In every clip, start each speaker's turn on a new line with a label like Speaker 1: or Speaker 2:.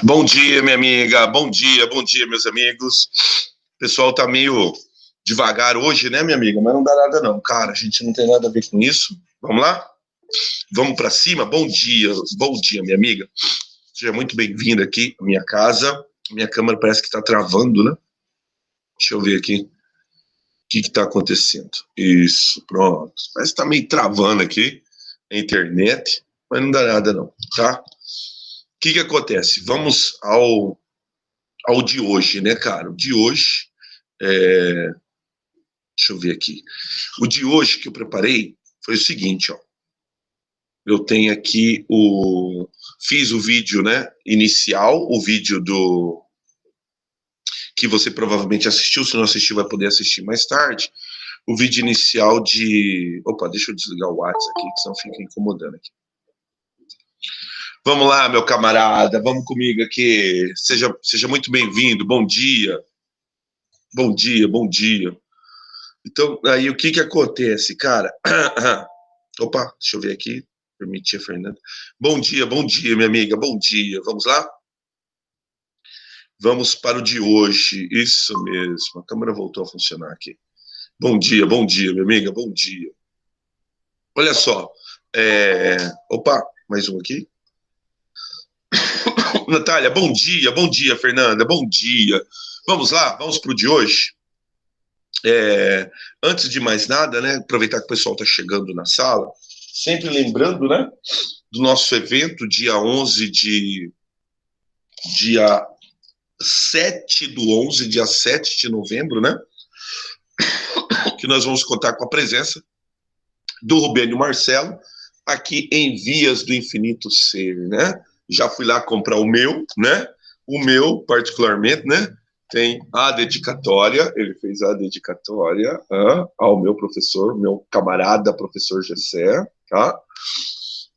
Speaker 1: Bom dia, minha amiga. Bom dia, meus amigos. O pessoal tá meio devagar hoje, né, minha amiga? Mas não dá nada não, cara. A gente não tem nada a ver com isso. Vamos lá? Vamos para cima? Bom dia, minha amiga. Seja muito bem-vinda aqui à minha casa. Minha câmera parece que tá travando, né? Deixa eu ver aqui o que tá acontecendo. Isso, pronto. Parece que tá meio travando aqui a internet, mas não dá nada não, tá? O que acontece? Vamos ao de hoje, né, cara? O de hoje, é... deixa eu ver aqui. O de hoje que eu preparei foi o seguinte, ó. Eu tenho aqui fiz o vídeo, né, inicial, o vídeo que você provavelmente assistiu, se não assistiu vai poder assistir mais tarde. O vídeo inicial de... Opa, deixa eu desligar o WhatsApp aqui, que senão fica incomodando aqui. Vamos lá, meu camarada, vamos comigo aqui. Seja muito bem-vindo, bom dia. Bom dia, bom dia. Então, aí o que acontece, cara? Opa, deixa eu ver aqui. Permitir, Fernanda. Bom dia, minha amiga. Bom dia. Vamos lá? Vamos para o de hoje. Isso mesmo. A câmera voltou a funcionar aqui. Bom dia, minha amiga. Bom dia. Olha só. Opa, mais um aqui. Natália, bom dia, Fernanda. Bom dia. Vamos lá? Vamos para o de hoje? Antes de mais nada, né, aproveitar que o pessoal está chegando na sala, sempre lembrando, né, do nosso evento, dia 7 do 11, dia 7 de novembro, né, que nós vamos contar com a presença do Rubênio Marcelo, aqui em Vias do Infinito Ser, né, já fui lá comprar o meu, né, particularmente, né, tem a dedicatória, ele fez a dedicatória ao meu professor, meu camarada, professor Gessé, tá?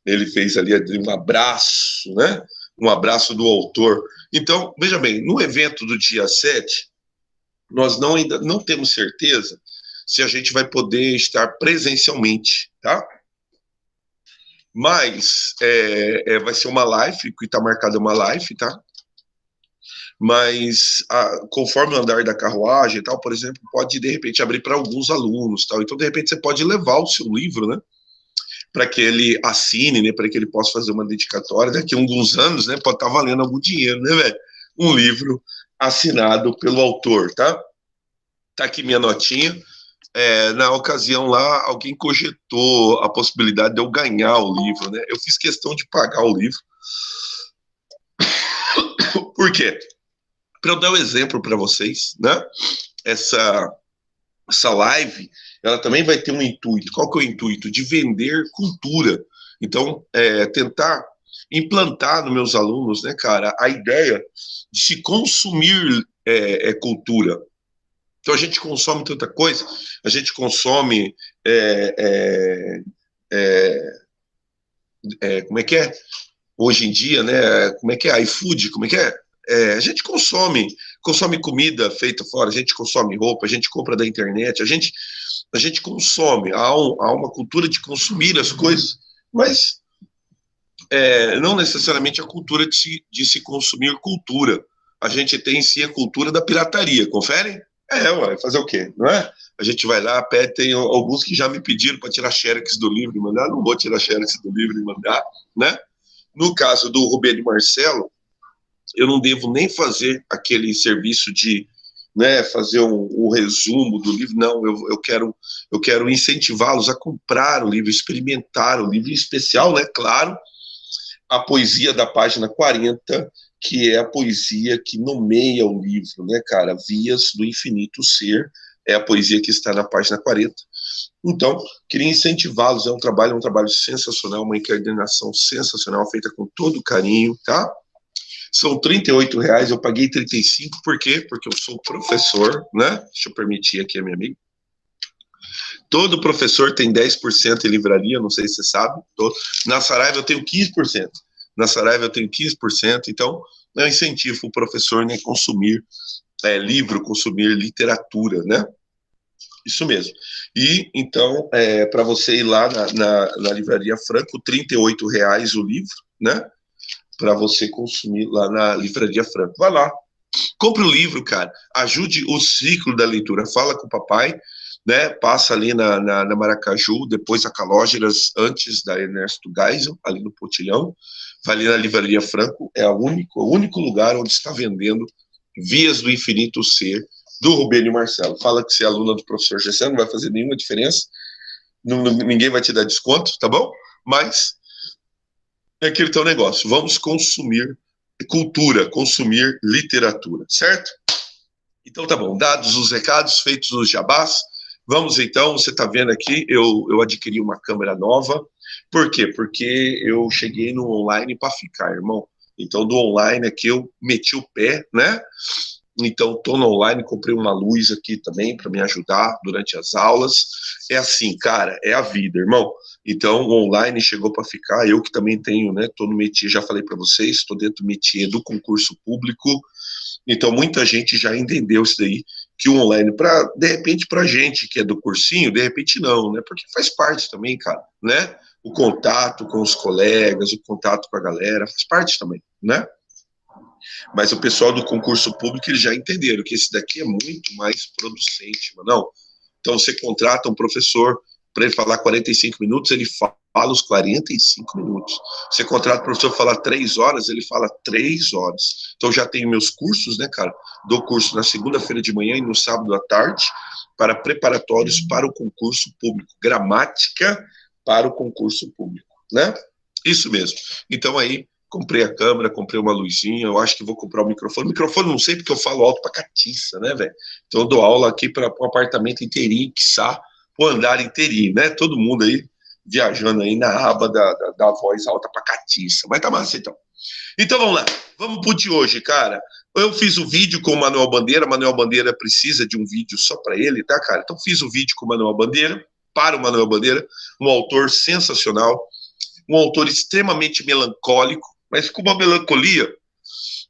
Speaker 1: Ele fez ali um abraço, né? Um abraço do autor. Então, veja bem, no evento do dia 7, nós ainda não temos certeza se a gente vai poder estar presencialmente, tá? Mas vai ser uma live, que está marcada uma live, tá? Mas conforme o andar da carruagem e tal, por exemplo, pode de repente abrir para alguns alunos, tal. Então de repente você pode levar o seu livro, né, para que ele assine, né, para que ele possa fazer uma dedicatória. Daqui a alguns anos, né, pode estar valendo algum dinheiro, né, velho? Um livro assinado pelo autor, tá? Tá aqui minha notinha. Na ocasião lá, alguém cogitou a possibilidade de eu ganhar o livro, né? Eu fiz questão de pagar o livro. Por quê? Para eu dar um exemplo para vocês, né? Essa live, ela também vai ter um intuito. Qual que é o intuito? De vender cultura. Então, tentar implantar nos meus alunos, né, cara, a ideia de se consumir cultura. Então, a gente consome tanta coisa, a gente consome como é que é? Hoje em dia, né? Como é que é? iFood, como é que é? A gente consome comida feita fora, a gente consome roupa, a gente compra da internet, a gente consome, há uma cultura de consumir as coisas, mas não necessariamente a cultura de se consumir cultura. A gente tem em si a cultura da pirataria, conferem? Ué, fazer o quê, não é? A gente vai lá, pede, tem alguns que já me pediram para tirar xerox do livro e mandar, não vou tirar xerox do livro e mandar, né? No caso do Rubênio Marcelo, eu não devo nem fazer aquele serviço de, né, fazer um resumo do livro, não, eu quero incentivá-los a comprar o livro, experimentar o livro, em especial, né, claro, a poesia da página 40, que é a poesia que nomeia o livro, né, cara, Vias do Infinito Ser, é a poesia que está na página 40. Então, queria incentivá-los, é um trabalho sensacional, uma encadernação sensacional, feita com todo carinho, tá? São R$ 38, eu paguei 35, por quê? Porque eu sou professor, né? Deixa eu permitir aqui a minha amiga. Todo professor tem 10% em livraria, não sei se você sabe. Na Saraiva eu tenho 15%. Na Saraiva eu tenho 15%, então eu incentivo o professor, né, consumir livro, consumir literatura, né? Isso mesmo. E, então, para você ir lá na Livraria Franco, R$ 38 o livro, né? para você consumir lá na Livraria Franco. Vai lá, compre o livro, cara, ajude o ciclo da leitura, fala com o papai, né, passa ali na Maracaju, depois a Calógeras, antes da Ernesto Geisel, ali no Potilhão, vai ali na Livraria Franco, é o único lugar onde está vendendo Vias do Infinito Ser, do Rubênio Marcelo. Fala que você é aluna do professor Gessé, não vai fazer nenhuma diferença, ninguém vai te dar desconto, tá bom? Mas é aquele teu negócio, vamos consumir cultura, consumir literatura, certo? Então tá bom, dados os recados, feitos os jabás, vamos então, você tá vendo aqui, eu adquiri uma câmera nova, por quê? Porque eu cheguei no online para ficar, irmão. Então do online aqui eu meti o pé, né? Então tô no online, comprei uma luz aqui também para me ajudar durante as aulas. É assim, cara, é a vida, irmão. Então o online chegou para ficar, eu que também tenho, né, tô no métier, já falei para vocês, tô dentro do métier do concurso público. Então, muita gente já entendeu isso daí, que o online, de repente, para gente que é do cursinho, de repente não, né? Porque faz parte também, cara, né? O contato com os colegas, o contato com a galera, faz parte também, né? Mas o pessoal do concurso público, eles já entenderam que esse daqui é muito mais producente, mano. Não. Então, você contrata um professor para ele falar 45 minutos, ele fala os 45 minutos. Você contrata o professor para falar 3 horas, ele fala 3 horas. Então, já tenho meus cursos, né, cara? Dou curso na segunda-feira de manhã e no sábado à tarde para preparatórios para o concurso público. Gramática para o concurso público, né? Isso mesmo. Então, aí, comprei a câmera, comprei uma luzinha, eu acho que vou comprar o microfone. O microfone não sei porque eu falo alto pra catiça, né, velho? Então eu dou aula aqui para um apartamento inteirinho, quiçá, o andar inteirinho, né? Todo mundo aí viajando aí na aba da voz alta pra catiça. Mas tá massa, então. Então vamos lá, vamos pro de hoje, cara. Eu fiz o vídeo com o Manuel Bandeira precisa de um vídeo só para ele, tá, cara? Então fiz o vídeo com o Manuel Bandeira, para o Manuel Bandeira, um autor sensacional, um autor extremamente melancólico, mas com uma melancolia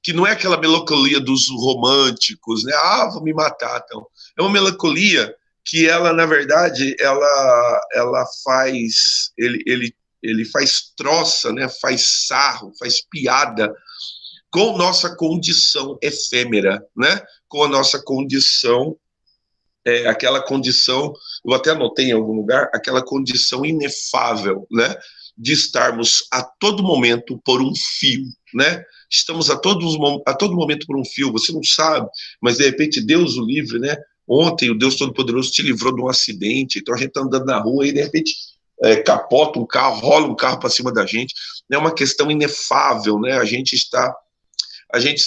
Speaker 1: que não é aquela melancolia dos românticos, né? Ah, vou me matar, então. É uma melancolia que ela, na verdade, ela faz, ele faz troça, né? Faz sarro, faz piada com nossa condição efêmera, né? Com a nossa condição, aquela condição, eu até anotei em algum lugar, aquela condição inefável, né? De estarmos a todo momento por um fio, né? Estamos a todo momento por um fio, você não sabe, mas de repente Deus o livre, né? Ontem o Deus Todo-Poderoso te livrou de um acidente, então a gente está andando na rua e de repente capota um carro, rola um carro para cima da gente, é uma questão inefável, né? A gente está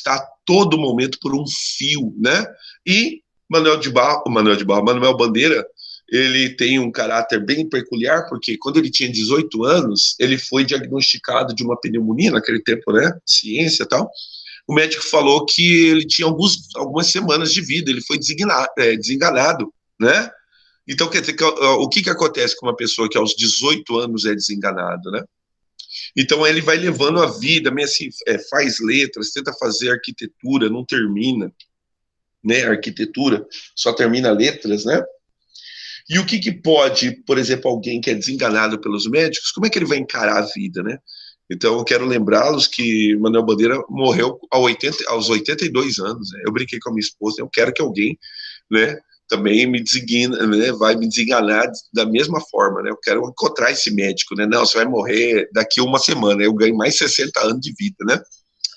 Speaker 1: a todo momento por um fio, né? E Manuel Bandeira, ele tem um caráter bem peculiar, porque quando ele tinha 18 anos, ele foi diagnosticado de uma pneumonia, naquele tempo, né, ciência e tal. O médico falou que ele tinha algumas semanas de vida, ele foi desenganado, né? Então, quer dizer, o que acontece com uma pessoa que aos 18 anos é desenganado, né? Então, ele vai levando a vida, meio assim, faz letras, tenta fazer arquitetura, não termina, né? Arquitetura, só termina letras, né? E o que pode, por exemplo, alguém que é desenganado pelos médicos, como é que ele vai encarar a vida, né? Então, eu quero lembrá-los que Manuel Bandeira morreu aos 82 anos. Né? Eu brinquei com a minha esposa, eu quero que alguém, né, também me desenganar, né, vai me desenganar da mesma forma, né? Eu quero encontrar esse médico, né? Não, você vai morrer daqui a uma semana, eu ganho mais 60 anos de vida, né?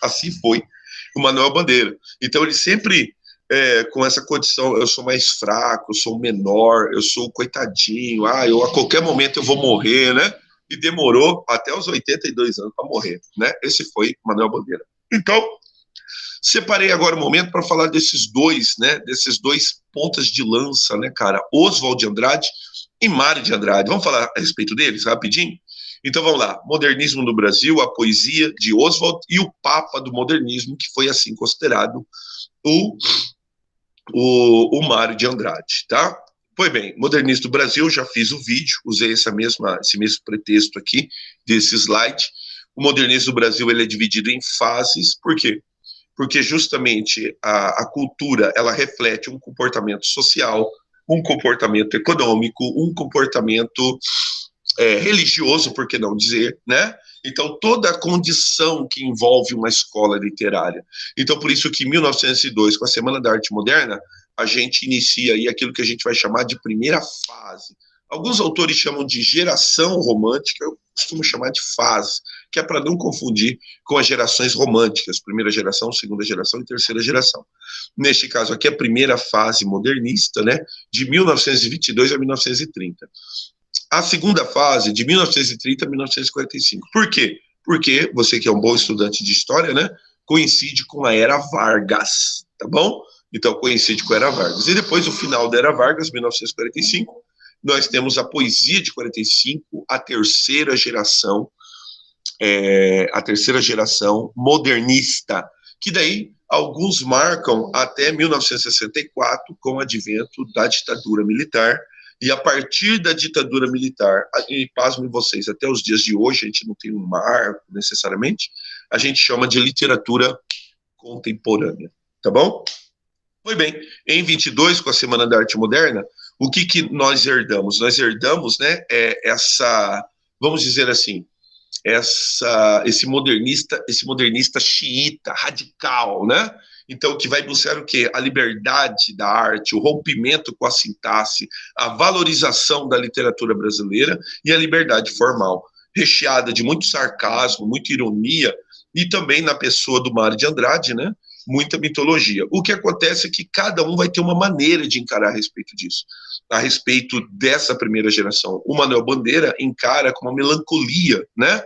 Speaker 1: Assim foi o Manuel Bandeira. Então, ele sempre com essa condição, eu sou mais fraco, eu sou menor, eu sou coitadinho, eu a qualquer momento eu vou morrer, né? E demorou até os 82 anos para morrer, né? Esse foi Manuel Bandeira. Então, separei agora o momento para falar desses dois, né? Desses dois pontas de lança, né, cara? Oswald de Andrade e Mário de Andrade. Vamos falar a respeito deles, rapidinho? Então vamos lá, modernismo no Brasil, a poesia de Oswald e o Papa do modernismo, que foi assim considerado o Mário de Andrade, tá? Pois bem, modernismo do Brasil, já fiz o vídeo, usei esse mesmo pretexto aqui, desse slide. O modernismo do Brasil, ele é dividido em fases, por quê? Porque justamente a cultura, ela reflete um comportamento social, um comportamento econômico, um comportamento religioso, por que não dizer, né? Então, toda a condição que envolve uma escola literária. Então, por isso que em 1902, com a Semana da Arte Moderna, a gente inicia aí aquilo que a gente vai chamar de primeira fase. Alguns autores chamam de geração romântica, eu costumo chamar de fase, que é para não confundir com as gerações românticas, primeira geração, segunda geração e terceira geração. Neste caso aqui, a primeira fase modernista, né, de 1922 a 1930. A segunda fase, de 1930 a 1945. Por quê? Porque você que é um bom estudante de história, né, coincide com a Era Vargas, tá bom? Então, coincide com a Era Vargas. E depois, o final da Era Vargas, 1945, nós temos a poesia de 45, a terceira geração modernista, que daí alguns marcam até 1964, com o advento da ditadura militar. E a partir da ditadura militar, e pasmem vocês, até os dias de hoje, a gente não tem um marco necessariamente, a gente chama de literatura contemporânea, tá bom? Muito bem, em 22, com a Semana da Arte Moderna, o que nós herdamos? Nós herdamos, né, vamos dizer assim, esse modernista xiita, radical, né? Então, que vai buscar o quê? A liberdade da arte, o rompimento com a sintaxe, a valorização da literatura brasileira e a liberdade formal, recheada de muito sarcasmo, muita ironia, e também na pessoa do Mário de Andrade, né? Muita mitologia. O que acontece é que cada um vai ter uma maneira de encarar a respeito disso. A respeito dessa primeira geração, o Manuel Bandeira encara com uma melancolia, né?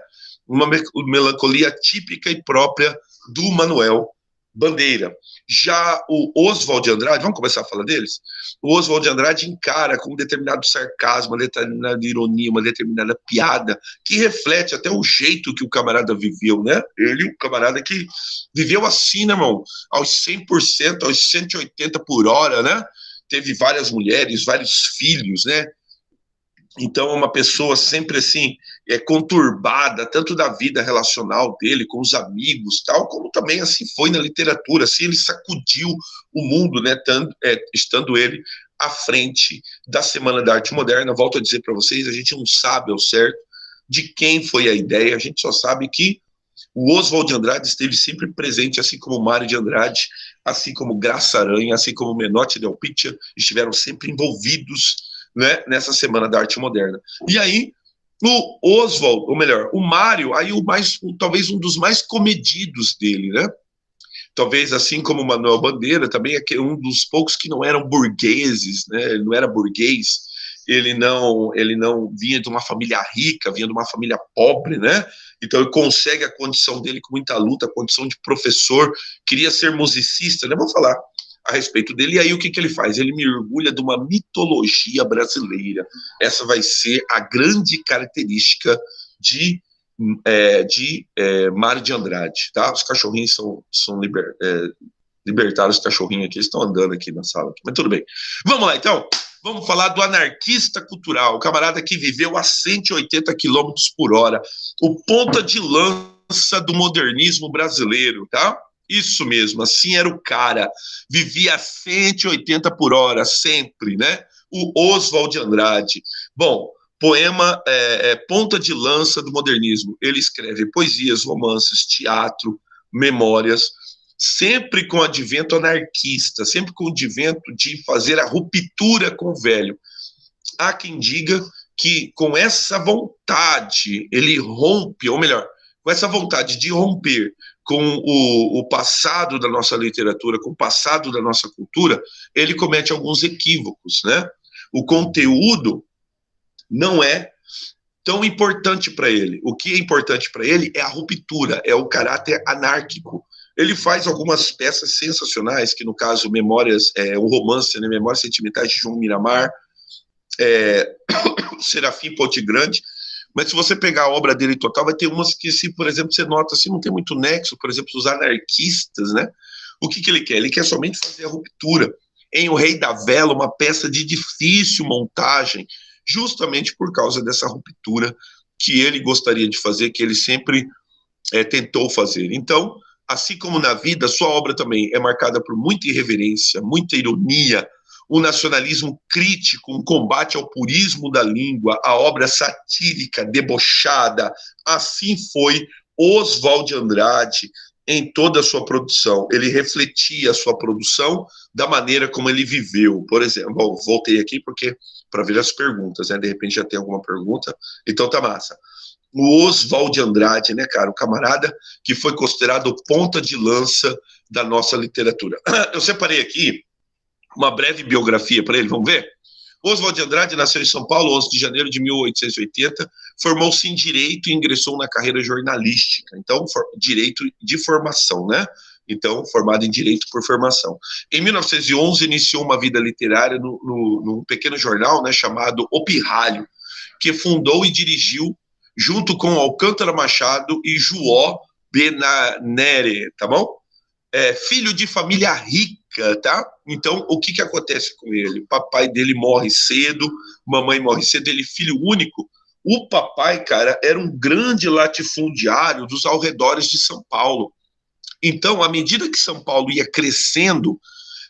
Speaker 1: Uma melancolia típica e própria do Manuel Bandeira. Já o Oswald de Andrade, vamos começar a falar deles? O Oswald de Andrade encara com um determinado sarcasmo, uma determinada ironia, uma determinada piada, que reflete até o jeito que o camarada viveu, né? Ele, o camarada que viveu assim, né, irmão? Aos 100%, aos 180 por hora, né? Teve várias mulheres, vários filhos, né? Então, é uma pessoa sempre assim, conturbada, tanto da vida relacional dele com os amigos, tal, como também assim foi na literatura. Assim, ele sacudiu o mundo, né, estando ele à frente da Semana da Arte Moderna. Volto a dizer para vocês, a gente não sabe ao certo de quem foi a ideia, a gente só sabe que o Oswald de Andrade esteve sempre presente, assim como o Mário de Andrade, assim como Graça Aranha, assim como Menotti Del Pitta, estiveram sempre envolvidos, né, nessa Semana da Arte Moderna. E aí, o Oswald, ou melhor, o Mário, aí talvez um dos mais comedidos dele, né? Talvez assim como o Manuel Bandeira, também é um dos poucos que não eram burgueses, né? Ele não era burguês, ele não vinha de uma família rica, vinha de uma família pobre, né? Então ele consegue a condição dele com muita luta, a condição de professor, queria ser musicista, né? Vamos falar a respeito dele. E aí o que ele faz? Ele mergulha de uma mitologia brasileira. Essa vai ser a grande característica de Mário de Andrade, tá? Os cachorrinhos são libertados, os cachorrinhos aqui, eles estão andando aqui na sala, mas tudo bem. Vamos lá, então. Vamos falar do anarquista cultural, o camarada que viveu a 180 km por hora, o ponta de lança do modernismo brasileiro, tá? Isso mesmo, assim era o cara, vivia a 180 por hora, sempre, né? O Oswald de Andrade. Bom, poema ponta de lança do modernismo. Ele escreve poesias, romances, teatro, memórias, sempre com o advento anarquista, sempre com o advento de fazer a ruptura com o velho. Há quem diga que com essa vontade ele rompe, ou melhor, com essa vontade de romper com o passado da nossa literatura, com o passado da nossa cultura, ele comete alguns equívocos, né? O conteúdo não é tão importante para ele. O que é importante para ele é a ruptura, é o caráter anárquico. Ele faz algumas peças sensacionais, que no caso, um romance, né, Memórias Sentimentais de João Miramar, Serafim Ponte Grande, mas se você pegar a obra dele total, vai ter umas que, se, por exemplo, você nota assim, não tem muito nexo, por exemplo, os anarquistas, né? O que ele quer? Ele quer somente fazer a ruptura. Em O Rei da Vela, uma peça de difícil montagem, justamente por causa dessa ruptura que ele gostaria de fazer, que ele sempre tentou fazer. Então, assim como na vida, sua obra também é marcada por muita irreverência, muita ironia, um nacionalismo crítico, um combate ao purismo da língua, a obra satírica, debochada. Assim foi Oswald de Andrade em toda a sua produção. Ele refletia a sua produção da maneira como ele viveu. Por exemplo, bom, voltei aqui porque para ver as perguntas, né? De repente já tem alguma pergunta, então tá massa. O Oswald de Andrade, né, cara, o camarada que foi considerado ponta de lança da nossa literatura. Eu separei aqui uma breve biografia para ele, vamos ver? Oswald de Andrade nasceu em São Paulo, 11 de janeiro de 1880, formou-se em Direito e ingressou na carreira jornalística, então, Direito de formação, né? Então, formado em Direito por formação. Em 1911, iniciou uma vida literária num pequeno jornal, né, chamado O Pirralho, que fundou e dirigiu junto com Alcântara Machado e João Benanere, tá bom? Filho de família rica, tá? Então, o que acontece com ele? O papai dele morre cedo, mamãe morre cedo, ele é filho único. O papai, cara, era um grande latifundiário dos arredores de São Paulo. Então, à medida que São Paulo ia crescendo,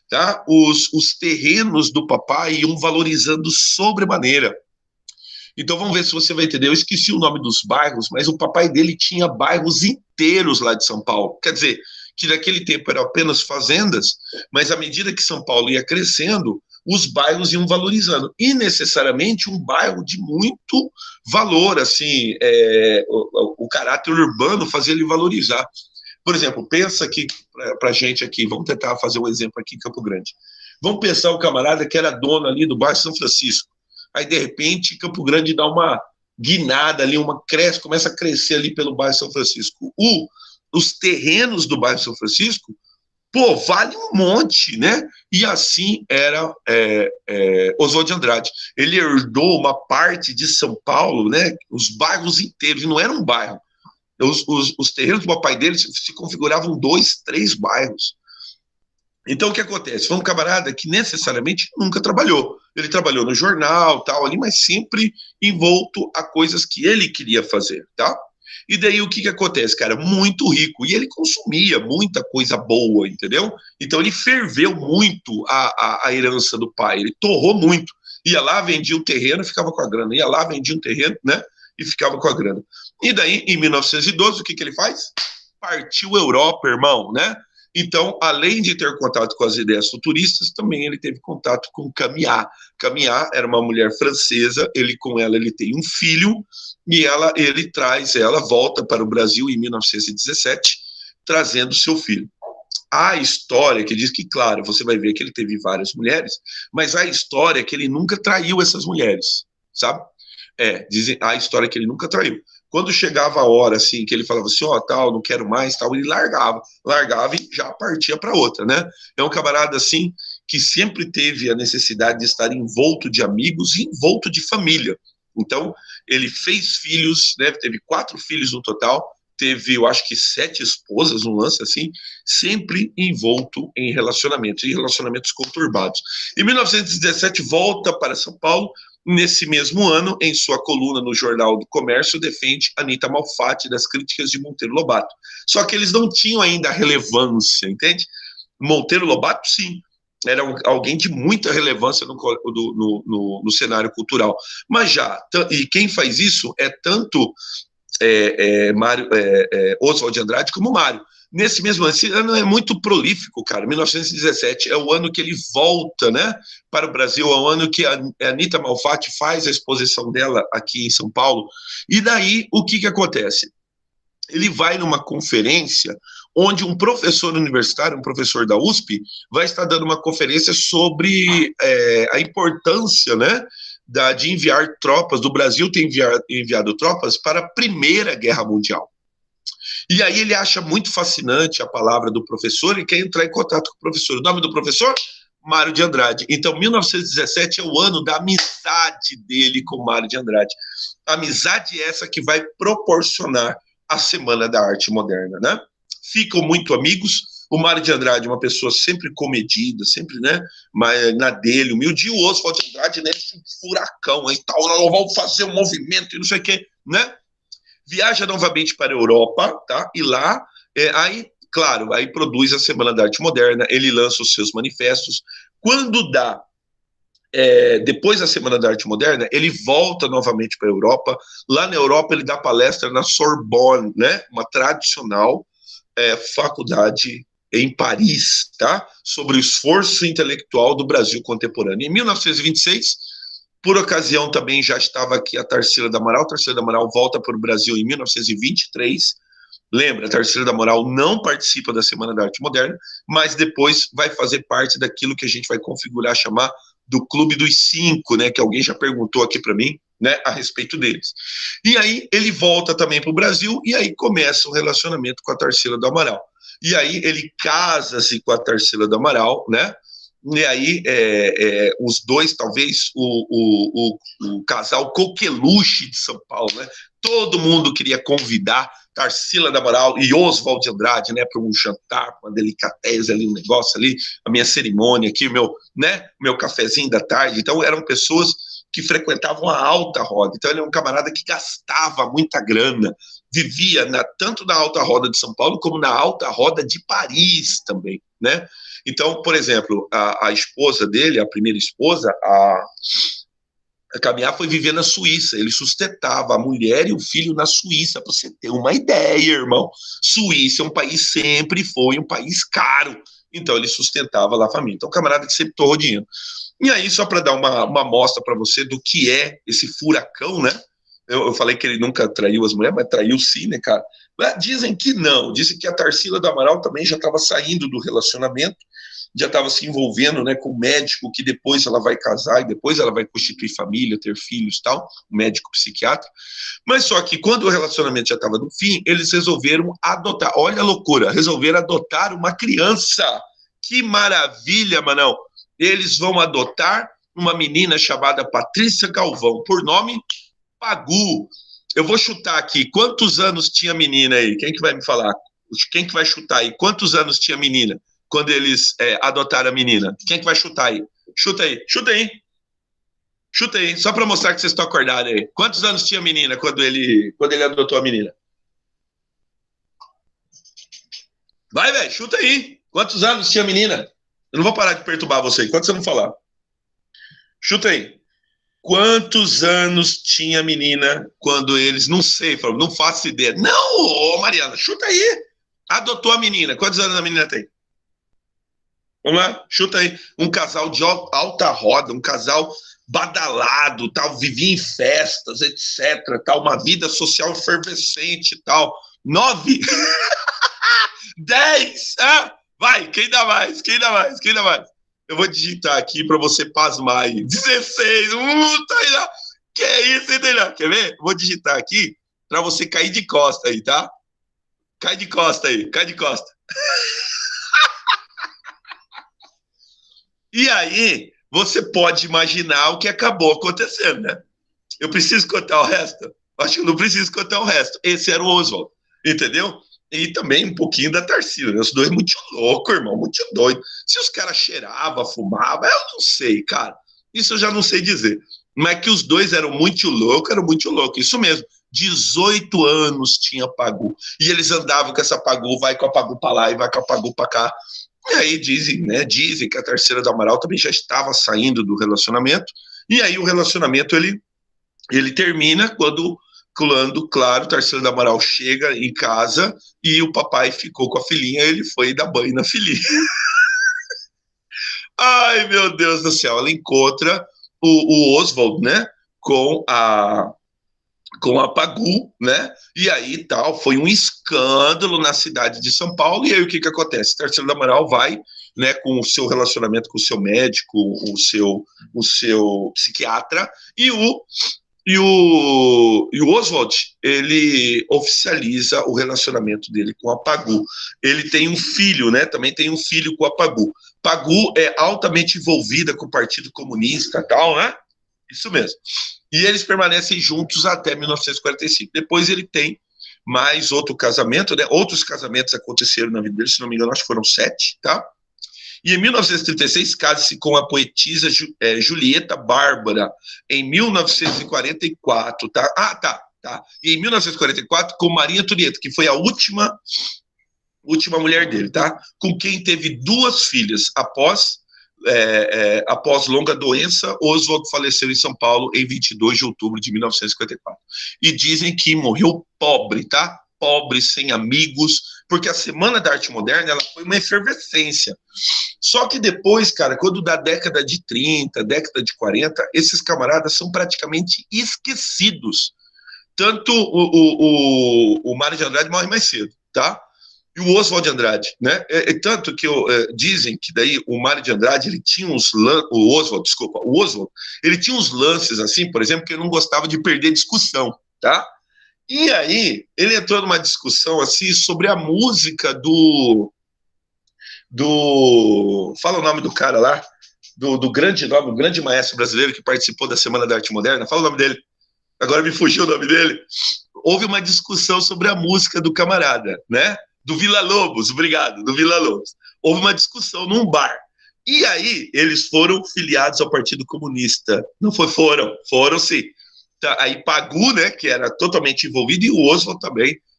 Speaker 1: tá? Os terrenos do papai iam valorizando sobremaneira. Então vamos ver se você vai entender. Eu esqueci o nome dos bairros, mas o papai dele tinha bairros inteiros lá de São Paulo. Quer dizer, que naquele tempo eram apenas fazendas, mas à medida que São Paulo ia crescendo, os bairros iam valorizando. E necessariamente um bairro de muito valor, assim, o caráter urbano fazia ele valorizar. Por exemplo, pensa aqui para a gente aqui, vamos tentar fazer um exemplo aqui em Campo Grande. Vamos pensar o camarada que era dono ali do bairro São Francisco. Aí, de repente, Campo Grande dá uma guinada ali, começa a crescer ali pelo bairro São Francisco. Os terrenos do bairro São Francisco, pô, vale um monte, né? E assim era Oswald de Andrade. Ele herdou uma parte de São Paulo, né? Os bairros inteiros, e não era um bairro. Os terrenos do papai dele se configuravam 2, 3 bairros. Então, o que acontece? Foi um camarada que necessariamente nunca trabalhou. Ele trabalhou no jornal, tal, ali, mas sempre envolto a coisas que ele queria fazer, tá? E daí, o que acontece, cara? Muito rico. E ele consumia muita coisa boa, entendeu? Então, ele ferveu muito a herança do pai. Ele torrou muito. Ia lá, vendia um terreno, ficava com a grana. Ia lá, vendia um terreno, né? E ficava com a grana. E daí, em 1912, o que ele faz? Partiu Europa, irmão, né? Então, além de ter contato com as ideias futuristas, também ele teve contato com Caminha. Caminha era uma mulher francesa, com ela ele tem um filho, e ele volta para o Brasil em 1917, trazendo seu filho. A história que diz que, claro, você vai ver que ele teve várias mulheres, mas a história é que ele nunca traiu essas mulheres, sabe? Dizem a história que ele nunca traiu. Quando chegava a hora, assim, que ele falava assim, tal, não quero mais, tal, ele largava e já partia para outra, né? É um camarada, assim, que sempre teve a necessidade de estar envolto de amigos e envolto de família. Então, ele fez filhos, né? Teve 4 filhos no total, teve, eu acho que 7 esposas, um lance assim, sempre envolto em relacionamentos conturbados. Em 1917, volta para São Paulo. Nesse mesmo ano, em sua coluna no Jornal do Comércio, defende Anita Malfatti das críticas de Monteiro Lobato. Só que eles não tinham ainda a relevância, entende? Monteiro Lobato, sim, era alguém de muita relevância no cenário cultural. Mas e quem faz isso é tanto Oswald de Andrade como Mário. Nesse mesmo ano, esse ano é muito prolífico, cara. 1917 é o ano que ele volta, né, para o Brasil, é o ano que a Anita Malfatti faz a exposição dela aqui em São Paulo. E daí, o que acontece? Ele vai numa conferência onde um professor universitário, um professor da USP, vai estar dando uma conferência sobre a importância, né, de enviar tropas, do Brasil ter enviado tropas para a Primeira Guerra Mundial. E aí ele acha muito fascinante a palavra do professor e quer entrar em contato com o professor. O nome do professor? Mário de Andrade. Então, 1917 é o ano da amizade dele com Mário de Andrade. A amizade é essa que vai proporcionar a Semana da Arte Moderna, né? Ficam muito amigos. O Mário de Andrade é uma pessoa sempre comedida, sempre, né, na dele, humilde. E o Oswald de Andrade, né, furacão, e tal, nós vamos fazer um movimento e não sei o quê, né? Viaja novamente para a Europa, tá? E lá, aí produz a Semana da Arte Moderna, ele lança os seus manifestos. Quando dá depois da Semana da Arte Moderna, ele volta novamente para a Europa. Lá na Europa, ele dá palestra na Sorbonne, né? Uma tradicional faculdade em Paris, tá? Sobre o esforço intelectual do Brasil contemporâneo. Em 1926, por ocasião também já estava aqui a Tarsila do Amaral. Tarsila do Amaral volta para o Brasil em 1923. Lembra, a Tarsila do Amaral não participa da Semana da Arte Moderna, mas depois vai fazer parte daquilo que a gente vai configurar, chamar do Clube dos Cinco, né? Que alguém já perguntou aqui para mim, né? A respeito deles. E aí ele volta também para o Brasil e aí começa o relacionamento com a Tarsila do Amaral. E aí ele casa-se com a Tarsila do Amaral, né? E aí os dois, talvez o casal coqueluche de São Paulo, né? Todo mundo queria convidar Tarsila do Amaral e Oswald de Andrade, né, para um jantar, uma delicateza ali, um negócio ali, a minha cerimônia aqui, meu cafezinho da tarde. Então eram pessoas que frequentavam a alta roda. Então ele é um camarada que gastava muita grana, vivia tanto na alta roda de São Paulo como na alta roda de Paris também, né? Então, por exemplo, a esposa dele, a primeira esposa, a Caminhar foi viver na Suíça. Ele sustentava a mulher e o filho na Suíça, para você ter uma ideia, irmão. Suíça é um país, sempre foi um país caro. Então ele sustentava lá a família. Então, o camarada que sempre torrou dinheiro. E aí, só para dar uma amostra para você do que é esse furacão, né? Eu falei que ele nunca traiu as mulheres, mas traiu sim, né, cara? Dizem que não. Dizem que a Tarsila do Amaral também já estava saindo do relacionamento, já estava se envolvendo, né, com um médico que depois ela vai casar e depois ela vai constituir família, ter filhos e tal, um médico psiquiatra. Mas só que quando o relacionamento já estava no fim, eles resolveram adotar. Olha a loucura, resolveram adotar uma criança. Que maravilha, Manão. Eles vão adotar uma menina chamada Patrícia Galvão, por nome Pagu. Eu vou chutar aqui, quantos anos tinha a menina aí? Quem que vai me falar? Quem que vai chutar aí? Quantos anos tinha a menina quando eles adotaram a menina? Quem que vai chutar aí? Chuta aí, chuta aí. Chuta aí, só para mostrar que vocês estão acordados aí. Quantos anos tinha a menina quando ele adotou a menina? Vai, velho, chuta aí. Quantos anos tinha a menina? Eu não vou parar de perturbar você enquanto você não falar. Chuta aí. Quantos anos tinha a menina quando eles, não sei, não faço ideia. Não, ô Mariana, chuta aí. Adotou a menina. Quantos anos a menina tem? Vamos lá, chuta aí. Um casal de alta roda, um casal badalado, tal, vivia em festas, etc, tal, uma vida social efervescente, tal. 9? 10? Ah, vai, quem dá mais? Quem dá mais? Quem dá mais? Eu vou digitar aqui para você pasmar aí. 16. Tá, que é isso, entendeu? Quer ver? Vou digitar aqui para você cair de costa aí, tá? Cai de costa aí, cai de costa. E aí, você pode imaginar o que acabou acontecendo, né? Eu preciso contar o resto? Acho que eu não preciso contar o resto. Esse era o Oswald, entendeu? E também um pouquinho da Tarsila, né? Os dois muito loucos, irmão, muito doido. Se os caras cheiravam, fumavam, eu não sei, cara. Isso eu já não sei dizer. Mas que os dois eram muito loucos, isso mesmo. 18 anos tinha Pagu. E eles andavam com essa Pagu, vai com a Pagu pra lá e vai com a Pagu pra cá. E aí dizem que a Tarsila do Amaral também já estava saindo do relacionamento. E aí o relacionamento, ele termina quando, claro, Tarsila do Amaral chega em casa e o papai ficou com a filhinha, ele foi dar banho na filhinha. Ai, meu Deus do céu, ela encontra o Oswald, né, com a Pagu, né, e aí tal, foi um escândalo na cidade de São Paulo, e aí o que acontece? Tarsila do Amaral vai, né, com o seu relacionamento com o seu médico, o seu psiquiatra, e o Oswald, ele oficializa o relacionamento dele com a Pagu. Ele tem um filho, né? Também tem um filho com a Pagu. Pagu é altamente envolvida com o Partido Comunista e tal, né? Isso mesmo. E eles permanecem juntos até 1945. Depois ele tem mais outro casamento, né? Outros casamentos aconteceram na vida dele, se não me engano, acho que foram 7, tá? E em 1936 casa-se com a poetisa Julieta Bárbara, em 1944, tá? Tá. E em 1944 com Maria Antonieta, que foi a última mulher dele, tá? Com quem teve 2 filhas após Após longa doença, Oswald faleceu em São Paulo em 22 de outubro de 1954. E dizem que morreu pobre, tá? Pobre, sem amigos, porque a Semana da Arte Moderna ela foi uma efervescência. Só que depois, cara, quando da década de 30, década de 40, esses camaradas são praticamente esquecidos. Tanto o Mário de Andrade morre mais cedo, tá? E o Oswald de Andrade, né? Tanto que dizem que daí o Mário de Andrade, ele tinha o Oswald, ele tinha uns lances assim, por exemplo, que ele não gostava de perder discussão, tá? E aí, ele entrou numa discussão assim sobre a música fala o nome do cara lá, do grande nome, o grande maestro brasileiro que participou da Semana da Arte Moderna, fala o nome dele. Agora me fugiu o nome dele. Houve uma discussão sobre a música do camarada, né? Do Villa-Lobos, obrigado, do Villa-Lobos. Houve uma discussão num bar. E aí, eles foram filiados ao Partido Comunista. Não foram sim. Aí Pagu, né, que era totalmente envolvido, e o Oswald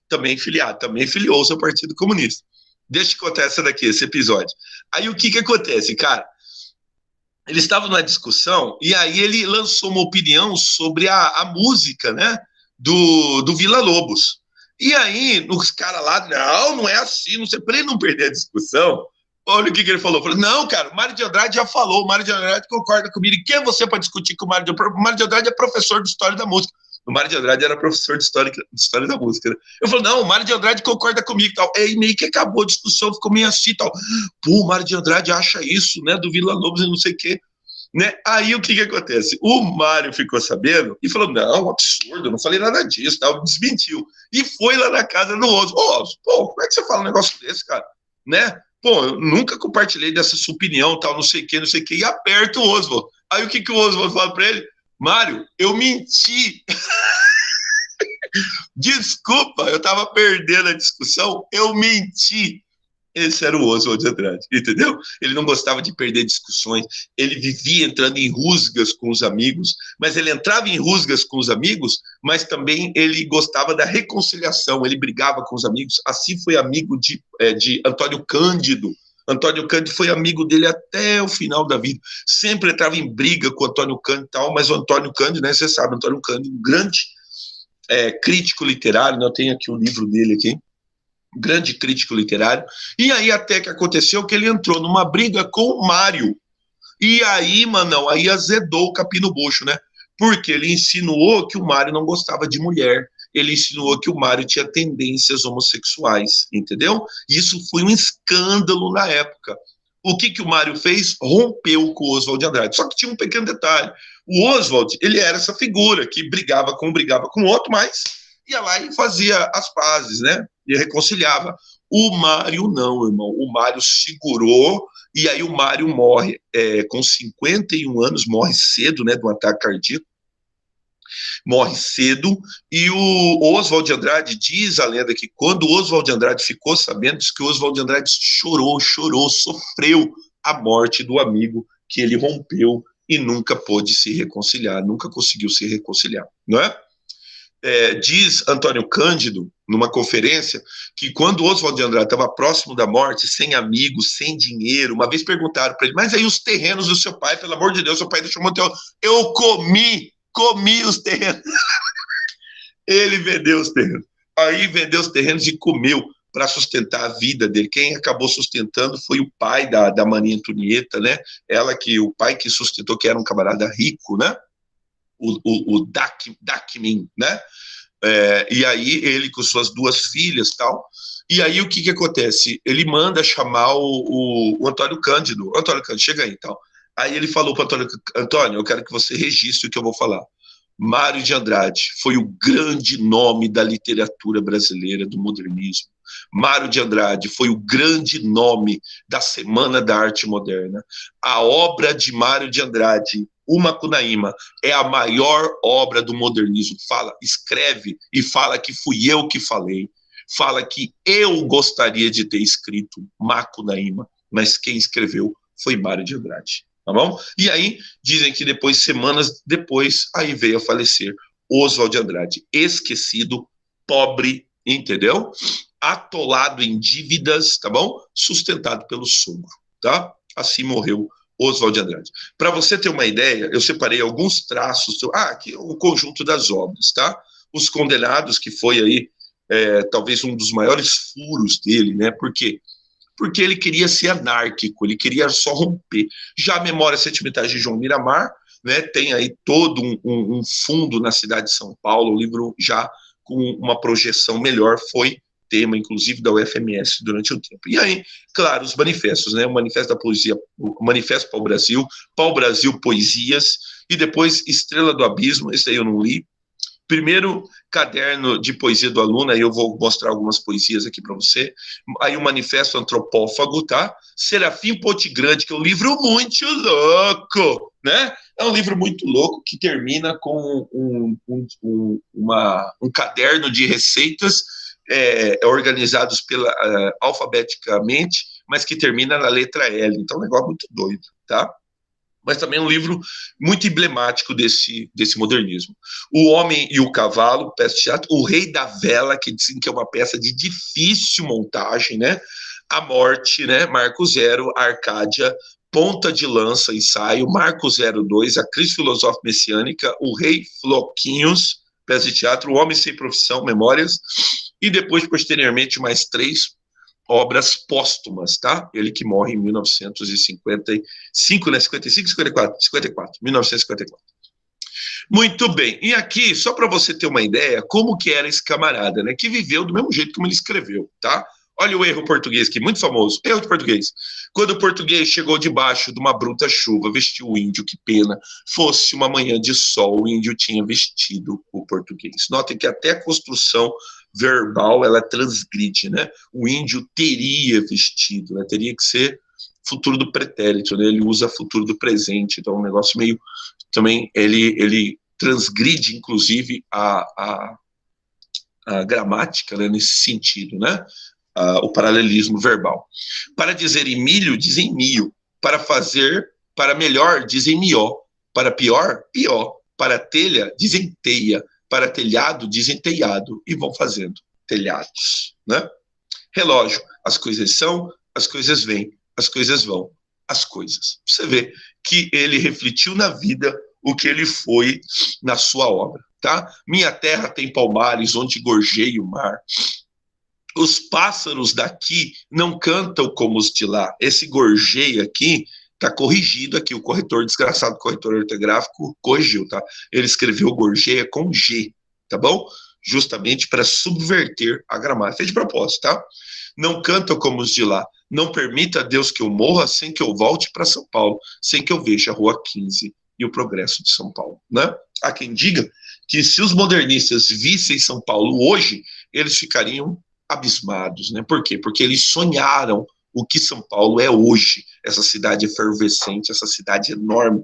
Speaker 1: também filiado, também filiou-se ao Partido Comunista. Deixa eu contar esse episódio. Aí o que acontece, cara? Eles estavam numa discussão e aí ele lançou uma opinião sobre a música, né, do Villa-Lobos. E aí os caras lá, não é assim, não sei, para ele não perder a discussão, olha o que ele falou. Falou, não, cara, o Mário de Andrade já falou, o Mário de Andrade concorda comigo. E quem é você para discutir com o Mário de Andrade? O Mário de Andrade é professor de História da Música. O Mário de Andrade era professor de História da Música. Né? Eu falei, não, o Mário de Andrade concorda comigo. Tal. E meio que acabou a discussão, ficou meio assim, tal. Pô, o Mário de Andrade acha isso, né, do Villa-Lobos e não sei o quê. Né? Aí o que acontece? O Mário ficou sabendo e falou, não, absurdo, não falei nada disso, tal, desmentiu. E foi lá na casa do Oswald. Pô, como é que você fala um negócio desse, cara? Né? Pô, eu nunca compartilhei dessa sua opinião, tal, não sei o que, e aperta o Oswald. Aí o que o Oswald fala pra ele? Mário, eu menti. Desculpa, eu tava perdendo a discussão, eu menti. Esse era o Oswald de Andrade, entendeu? Ele não gostava de perder discussões, ele vivia entrando em rusgas com os amigos, mas ele entrava em rusgas com os amigos, mas também ele gostava da reconciliação, ele brigava com os amigos, assim foi amigo de Antônio Cândido. Antônio Cândido foi amigo dele até o final da vida, sempre entrava em briga com o Antônio Cândido e tal, mas o Antônio Cândido, né, você sabe, Antônio Cândido, um grande crítico literário, né, eu tenho aqui o livro dele aqui, grande crítico literário, e aí até que aconteceu que ele entrou numa briga com o Mário, e aí, mano, aí azedou o capim no bucho, né, porque ele insinuou que o Mário não gostava de mulher, ele insinuou que o Mário tinha tendências homossexuais, entendeu? Isso foi um escândalo na época. O que o Mário fez? Rompeu com o Oswald de Andrade, só que tinha um pequeno detalhe, o Oswald, ele era essa figura que brigava com o outro, mas ia lá e fazia as pazes, né? E reconciliava. O Mário não, irmão. O Mário segurou e aí o Mário morre com 51 anos, morre cedo, né? De um ataque cardíaco. Morre cedo. E o Oswald de Andrade, diz a lenda que quando o Oswald de Andrade ficou sabendo, diz que o Oswald de Andrade chorou, sofreu a morte do amigo que ele rompeu e nunca pôde se reconciliar, nunca conseguiu se reconciliar, não é? Diz Antônio Cândido, numa conferência, que quando Oswald de Andrade estava próximo da morte, sem amigos, sem dinheiro, uma vez perguntaram para ele, mas aí os terrenos do seu pai, pelo amor de Deus, seu pai deixou manter. Eu comi os terrenos. Ele vendeu os terrenos. Aí vendeu os terrenos e comeu para sustentar a vida dele. Quem acabou sustentando foi o pai da Maria Antonieta, né? O pai que sustentou, que era um camarada rico, né? O Dacmin, né? E aí ele com suas duas filhas tal. E aí o que acontece? Ele manda chamar o Antônio Cândido. Antônio Cândido, chega aí tal. Aí ele falou para Antônio, eu quero que você registre o que eu vou falar. Mário de Andrade foi o grande nome da literatura brasileira, do modernismo. Mário de Andrade foi o grande nome da Semana da Arte Moderna. A obra de Mário de Andrade, o Macunaíma, é a maior obra do modernismo. Escreve e fala que fui eu que falei. Fala que eu gostaria de ter escrito Macunaíma, mas quem escreveu foi Mário de Andrade. Tá bom? E aí, dizem que semanas depois, aí veio a falecer Oswald de Andrade, esquecido, pobre, entendeu? Atolado em dívidas, tá bom? Sustentado pelo sogro, tá? Assim morreu Oswald de Andrade. Para você ter uma ideia, eu separei alguns traços. Aqui o conjunto das obras, tá? Os Condenados, que foi aí talvez um dos maiores furos dele, né? Por quê? Porque ele queria ser anárquico, ele queria só romper. Já a Memórias Sentimentais de João Miramar, né, tem aí todo um fundo na cidade de São Paulo, o livro já com uma projeção melhor, foi tema, inclusive, da UFMS durante um tempo. E aí, claro, os manifestos, né, o Manifesto da Poesia, o Manifesto Pau Brasil Poesias, e depois Estrela do Abismo, esse aí eu não li. Primeiro caderno de poesia do aluno, aí eu vou mostrar algumas poesias aqui para você. Aí o Manifesto Antropófago, tá? Serafim Pontegrande, que é um livro muito louco, né? É um livro muito louco que termina com um caderno de receitas organizados alfabeticamente, mas que termina na letra L. Então é um negócio muito doido, tá? Mas também é um livro muito emblemático desse modernismo. O Homem e o Cavalo, peça de teatro, O Rei da Vela, que dizem que é uma peça de difícil montagem, né? A Morte, né? Marco Zero, Arcádia, Ponta de Lança, ensaio, Marco 02, A Crise Filosófica Messiânica, O Rei Floquinhos, peça de teatro, O Homem Sem Profissão, Memórias, e depois, posteriormente, mais 3 obras póstumas, tá? Ele que morre em 1955, né? 55, 54, 1954. Muito bem. E aqui, só para você ter uma ideia, como que era esse camarada, né? Que viveu do mesmo jeito como ele escreveu, tá? Olha o erro português aqui, muito famoso. Erro de português. Quando o português chegou debaixo de uma bruta chuva, vestiu o índio, que pena. Fosse uma manhã de sol, o índio tinha vestido o português. Notem que até a construção verbal, ela transgride, né? O índio teria vestido, né? Teria que ser futuro do pretérito, né? Ele usa futuro do presente, então é um negócio meio... Também ele transgride, inclusive, a gramática, né? Nesse sentido, né? O paralelismo verbal. Para dizer milho, dizem mio. Para fazer, para melhor, dizem mió. Para pior, pió. Para telha, dizem teia. Para telhado, dizem telhado. E vão fazendo telhados, né? Relógio, as coisas são, as coisas vêm, as coisas vão, as coisas. Você vê que ele refletiu na vida o que ele foi na sua obra, tá? Minha terra tem palmares onde gorjeia o mar. Os pássaros daqui não cantam como os de lá. Esse gorjeia aqui está corrigido aqui, o corretor, desgraçado corretor ortográfico, corrigiu, tá? Ele escreveu gorjeia com G, tá bom? Justamente para subverter a gramática. Fez de propósito, tá? Não cantam como os de lá. Não permita a Deus que eu morra sem que eu volte para São Paulo, sem que eu veja a Rua 15 e o progresso de São Paulo, né? Há quem diga que se os modernistas vissem São Paulo hoje, eles ficariam abismados, né? Por quê? Porque eles sonharam o que São Paulo é hoje, essa cidade efervescente, essa cidade enorme,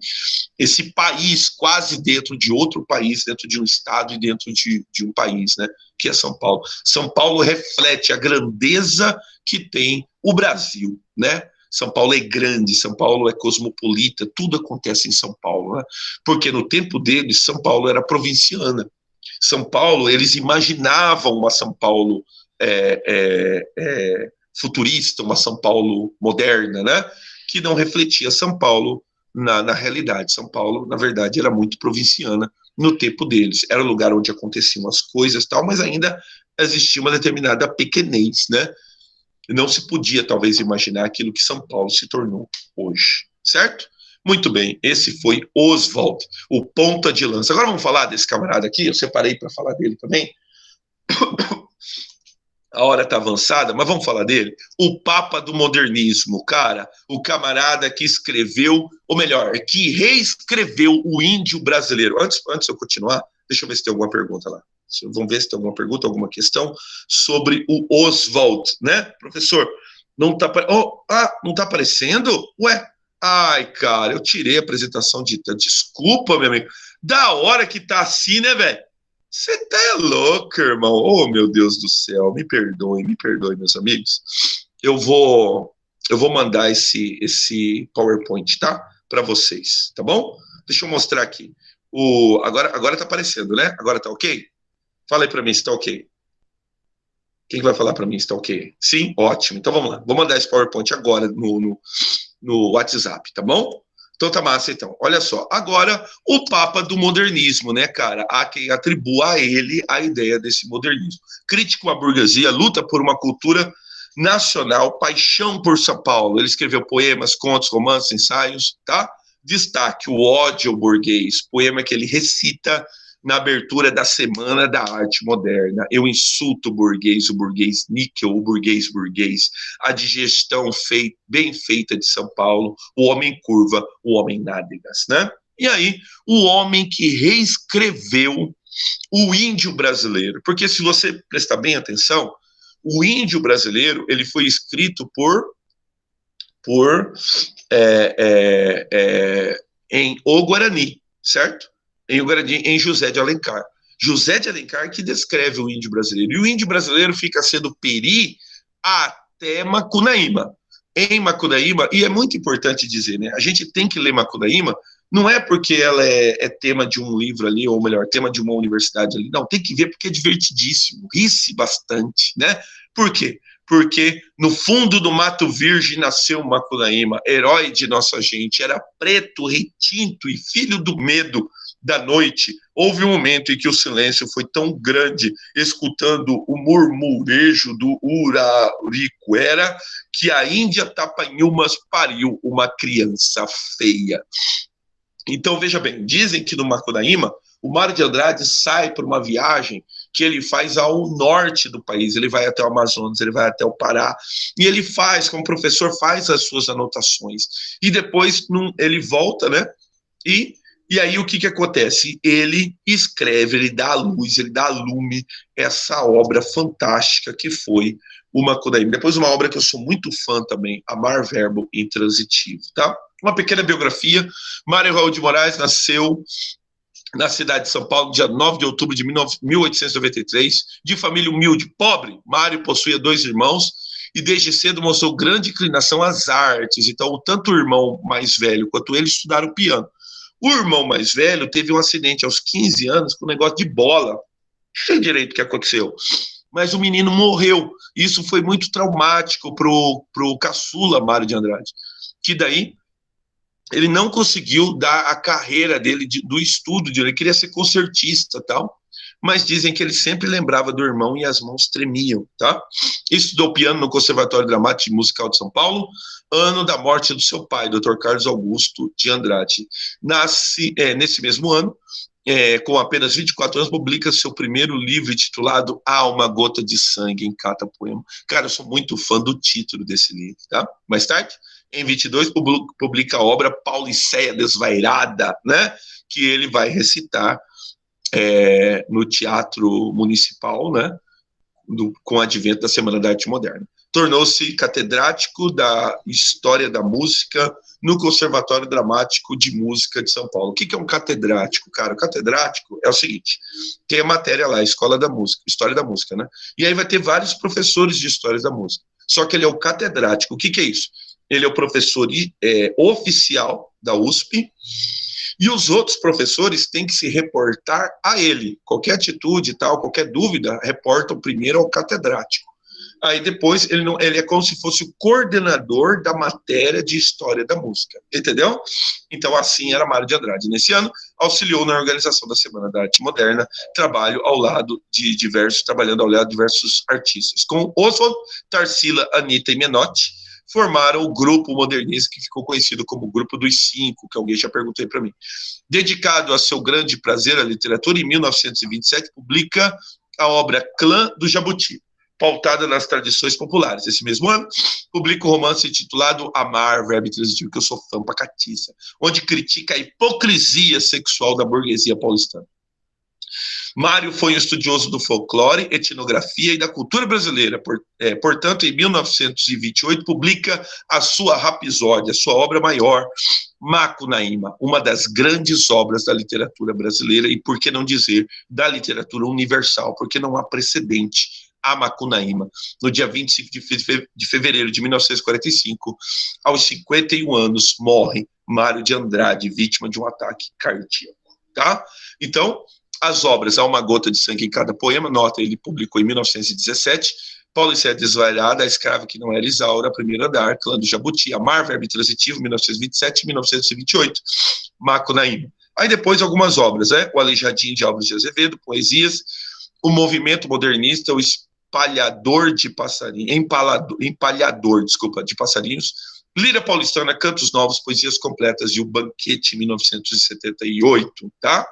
Speaker 1: esse país quase dentro de outro país, dentro de um estado e dentro de um país, né? Que é São Paulo. São Paulo reflete a grandeza que tem o Brasil, né? São Paulo é grande, São Paulo é cosmopolita, tudo acontece em São Paulo, né? Porque no tempo deles, São Paulo era provinciana. São Paulo, eles imaginavam uma São Paulo futurista, uma São Paulo moderna, né? Que não refletia São Paulo na realidade. São Paulo, na verdade, era muito provinciana no tempo deles. Era o lugar onde aconteciam as coisas, tal, mas ainda existia uma determinada pequenez, né? Não se podia, talvez, imaginar aquilo que São Paulo se tornou hoje, certo? Muito bem, esse foi Oswald, o ponta de lança. Agora vamos falar desse camarada aqui, eu separei para falar dele também. A hora está avançada, mas vamos falar dele. O Papa do Modernismo, cara, o camarada que escreveu, ou melhor, que reescreveu o índio brasileiro. Antes de eu continuar, deixa eu ver se tem alguma pergunta lá. Vamos ver se tem alguma pergunta, alguma questão sobre o Oswald, né, professor? Não está não tá aparecendo? Ué? Ai, cara, eu tirei a apresentação de... Desculpa, meu amigo. Da hora que tá assim, né, velho? Você tá louco, irmão. Oh, meu Deus do céu. Me perdoem, meus amigos. Eu vou mandar esse PowerPoint, tá? Para vocês, tá bom? Deixa eu mostrar aqui. Agora tá aparecendo, né? Agora tá ok? Fala aí para mim se tá ok. Quem vai falar para mim se tá ok? Sim? Ótimo. Então vamos lá. Vou mandar esse PowerPoint agora no WhatsApp, tá bom? Então tá massa, então. Olha só. Agora, o Papa do modernismo, né, cara? Há quem atribua a ele a ideia desse modernismo. Crítico à burguesia, luta por uma cultura nacional, paixão por São Paulo. Ele escreveu poemas, contos, romances, ensaios, tá? Destaque o ódio ao burguês, poema que ele recita na abertura da Semana da Arte Moderna. Eu insulto o burguês níquel, o burguês burguês, a digestão bem feita de São Paulo, o homem curva, o homem nádegas, né? E aí, o homem que reescreveu o índio brasileiro, porque se você prestar bem atenção, o índio brasileiro ele foi escrito por em O Guarani, certo? Em O Guarani, em José de Alencar. José de Alencar que descreve o índio brasileiro. E o índio brasileiro fica sendo peri até Macunaíma. Em Macunaíma, e é muito importante dizer, né? A gente tem que ler Macunaíma, não é porque ela é tema de um livro ali, ou melhor, tema de uma universidade ali. Não, tem que ver porque é divertidíssimo, ri-se bastante, né? Por quê? Porque no fundo do Mato Virgem nasceu Macunaíma, herói de nossa gente, era preto, retinto e filho do medo da noite. Houve um momento em que o silêncio foi tão grande, escutando o murmurejo do Uraricuera, que a Índia Tapanhumas pariu uma criança feia. Então, veja bem, dizem que no Macunaíma, o Mário de Andrade sai por uma viagem que ele faz ao norte do país, ele vai até o Amazonas, ele vai até o Pará, e ele faz, como professor, faz as suas anotações. E depois ele volta, né? E aí o que acontece? Ele escreve, ele dá a luz, ele dá a lume essa obra fantástica que foi o Macunaíma. Depois uma obra que eu sou muito fã também, Amar Verbo Intransitivo, tá? Uma pequena biografia. Mário Raul de Moraes nasceu na cidade de São Paulo, dia 9 de outubro de 1893, de família humilde, pobre. Mário possuía 2 irmãos e desde cedo mostrou grande inclinação às artes. Então, tanto o irmão mais velho quanto ele estudaram piano. O irmão mais velho teve um acidente aos 15 anos com um negócio de bola. Não sei direito o que aconteceu. Mas o menino morreu. Isso foi muito traumático pro caçula Mário de Andrade. Que daí ele não conseguiu dar a carreira dele do estudo, ele queria ser concertista e tal, mas dizem que ele sempre lembrava do irmão e as mãos tremiam, tá? Estudou piano no Conservatório Dramático e Musical de São Paulo, ano da morte do seu pai, Dr. Carlos Augusto de Andrade. Nasce nesse mesmo ano, com apenas 24 anos, publica seu primeiro livro titulado Há uma Gota de Sangue em Cada Poema. Cara, eu sou muito fã do título desse livro, tá? Mais tarde, em 22, publica a obra Pauliceia Desvairada, né? Que ele vai recitar no Teatro Municipal, né? Com o advento da Semana da Arte Moderna. Tornou-se catedrático da História da Música no Conservatório Dramático de Música de São Paulo. O que é um catedrático, cara? O catedrático é o seguinte, tem a matéria lá, Escola da Música, História da Música, né? E aí vai ter vários professores de História da Música. Só que ele é o catedrático. O que é isso? Ele é o professor oficial da USP, e os outros professores têm que se reportar a ele. Qualquer atitude e tal, qualquer dúvida, reportam primeiro ao catedrático. Aí depois ele é como se fosse o coordenador da matéria de História da Música, entendeu? Então assim era Mário de Andrade. Nesse ano, auxiliou na organização da Semana da Arte Moderna, trabalhando ao lado de diversos artistas. Com Oswald, Tarsila, Anitta e Menotti, formaram o grupo modernista que ficou conhecido como Grupo dos Cinco, que alguém já perguntou para mim. Dedicado a seu grande prazer à literatura, em 1927 publica a obra Clã do Jabuti, pautada nas tradições populares. Esse mesmo ano, publica o romance intitulado Amar, Verbo Intransitivo, que eu sou fã pra catiça, onde critica a hipocrisia sexual da burguesia paulistana. Mário foi um estudioso do folclore, etnografia e da cultura brasileira. Portanto, em 1928, publica a sua Rapisódia, a sua obra maior, Macunaíma, uma das grandes obras da literatura brasileira e, por que não dizer, da literatura universal, porque não há precedente a Macunaíma. No dia 25 de fevereiro de 1945, aos 51 anos, morre Mário de Andrade, vítima de um ataque cardíaco. Tá? Então, as obras Há uma Gota de Sangue em Cada Poema, nota, ele publicou em 1917, Paulicéia Desvairada, A Escrava que Não Era Isaura, Primeiro Andar, Clã do Jabuti, Amar, Verbo Intransitivo, 1927 e 1928, Macunaíma. Aí depois algumas obras, né? O Aleijadinho de Álvares de Azevedo, Poesias, o Movimento Modernista, o Espalhador de Passarinhos, Empalhador, desculpa, de Passarinhos, Lira Paulistana, Cantos Novos, Poesias Completas e o Banquete, 1978, tá?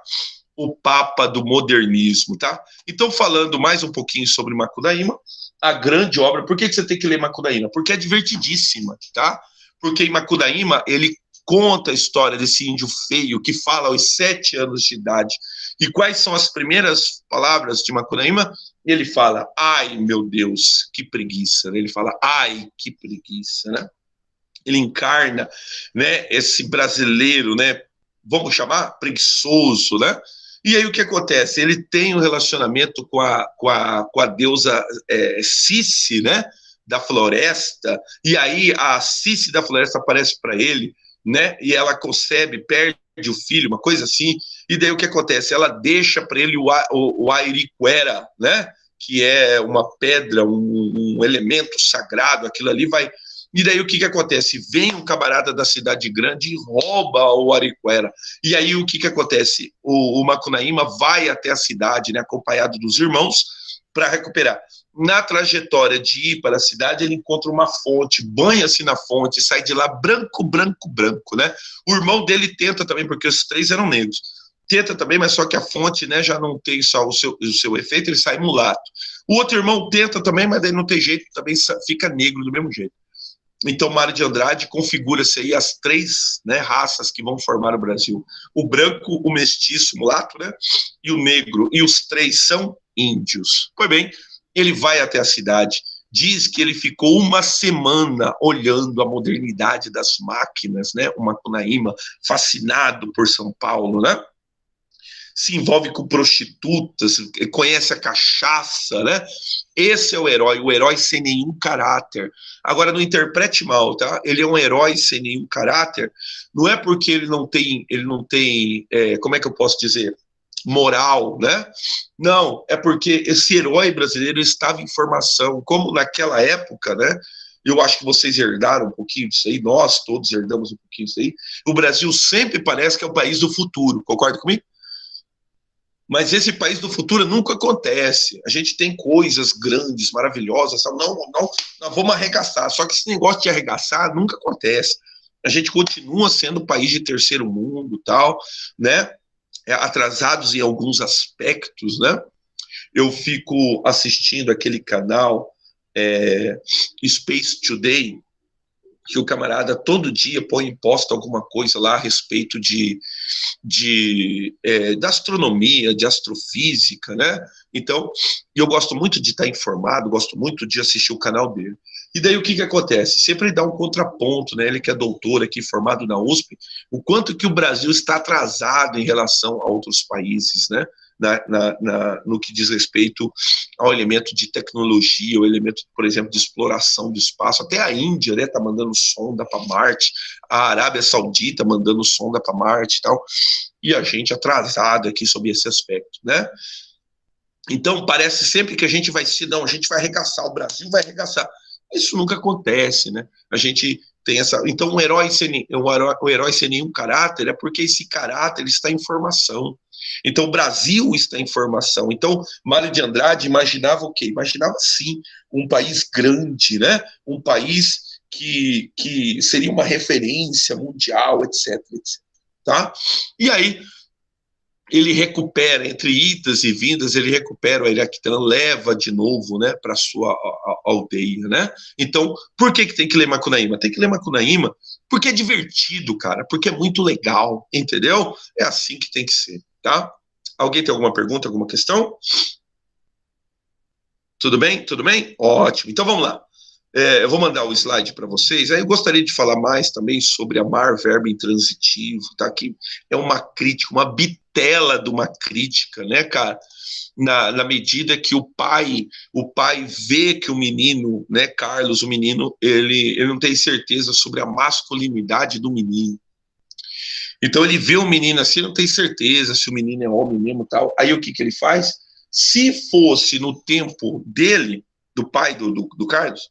Speaker 1: O Papa do Modernismo, tá? Então, falando mais um pouquinho sobre Macunaíma, a grande obra. Por que você tem que ler Macunaíma? Porque é divertidíssima, tá? Porque em Macunaíma ele conta a história desse índio feio que fala aos 7 anos de idade. E quais são as primeiras palavras de Macunaíma? Ele fala, ai, meu Deus, que preguiça. Ele fala, ai, que preguiça, né? Ele encarna, né, esse brasileiro, né, vamos chamar preguiçoso, né? E aí o que acontece? Ele tem um relacionamento com a deusa Cici, né? Da floresta, e aí a Cici da floresta aparece para ele, né? E ela concebe, perde o filho, uma coisa assim, e daí o que acontece? Ela deixa para ele o Airiquera, né? Que é uma pedra, um elemento sagrado, aquilo ali vai. E daí o que acontece? Vem um camarada da cidade grande e rouba o Ariquera. E aí o que acontece? O Macunaíma vai até a cidade, né, acompanhado dos irmãos, para recuperar. Na trajetória de ir para a cidade, ele encontra uma fonte, banha-se na fonte, sai de lá branco, branco, branco, né? O irmão dele tenta também, porque os 3 eram negros. Tenta também, mas só que a fonte, né, já não tem só o seu efeito, ele sai mulato. O outro irmão tenta também, mas daí não tem jeito, também fica negro do mesmo jeito. Então, Mário de Andrade configura-se aí as 3, né, raças que vão formar o Brasil. O branco, o mestiço, o mulato, né, e o negro. E os 3 são índios. Pois bem, ele vai até a cidade, diz que ele ficou uma semana olhando a modernidade das máquinas, né, o Macunaíma, fascinado por São Paulo, né, se envolve com prostitutas, conhece a cachaça, né? Esse é o herói sem nenhum caráter. Agora, não interprete mal, tá? Ele é um herói sem nenhum caráter, não é porque ele não tem, como é que eu posso dizer? Moral, né? Não, é porque esse herói brasileiro estava em formação, como naquela época, né? Eu acho que vocês herdaram um pouquinho disso aí, nós todos herdamos um pouquinho disso aí. O Brasil sempre parece que é o país do futuro, concorda comigo? Mas esse país do futuro nunca acontece. A gente tem coisas grandes, maravilhosas. Não, nós vamos arregaçar. Só que esse negócio de arregaçar nunca acontece. A gente continua sendo um país de terceiro mundo, tal, né? Atrasados em alguns aspectos, né? Eu fico assistindo aquele canal Space Today, que o camarada todo dia põe em posta alguma coisa lá a respeito da astronomia, de astrofísica, né? Então, eu gosto muito de estar informado, gosto muito de assistir o canal dele. E daí o que acontece? Sempre ele dá um contraponto, né? Ele que é doutor aqui, formado na USP, o quanto que o Brasil está atrasado em relação a outros países, né? No que diz respeito ao elemento de tecnologia, o elemento, por exemplo, de exploração do espaço. Até a Índia, né, tá mandando sonda para Marte, a Arábia Saudita mandando sonda para Marte e tal, e a gente atrasado aqui sobre esse aspecto, né? Então, parece sempre que a gente vai a gente vai arregaçar, o Brasil vai arregaçar. Isso nunca acontece, né? A gente tem essa. Então, o herói sem nenhum caráter é porque esse caráter está em formação. Então, o Brasil está em formação. Então, Mário de Andrade imaginava o quê? Imaginava, sim, um país grande, né? Um país que seria uma referência mundial, etc, etc. Tá? E aí, ele recupera, entre idas e vindas, ele recupera o Iraquitã, leva de novo, né, para sua aldeia, né? Então, por que tem que ler Macunaíma? Tem que ler Macunaíma porque é divertido, cara, porque é muito legal, entendeu? É assim que tem que ser, tá? Alguém tem alguma pergunta, alguma questão? Tudo bem? Tudo bem? Ótimo. Então, vamos lá. Eu vou mandar o slide para vocês. Aí eu gostaria de falar mais também sobre amar, verbo intransitivo, tá? Que é uma crítica, uma bitela de uma crítica, né, cara? Na medida que o pai vê que o menino, né, Carlos, o menino, ele não tem certeza sobre a masculinidade do menino. Então ele vê o menino assim, não tem certeza se o menino é homem mesmo, tal. Aí o que ele faz? Se fosse no tempo dele, do pai do Carlos,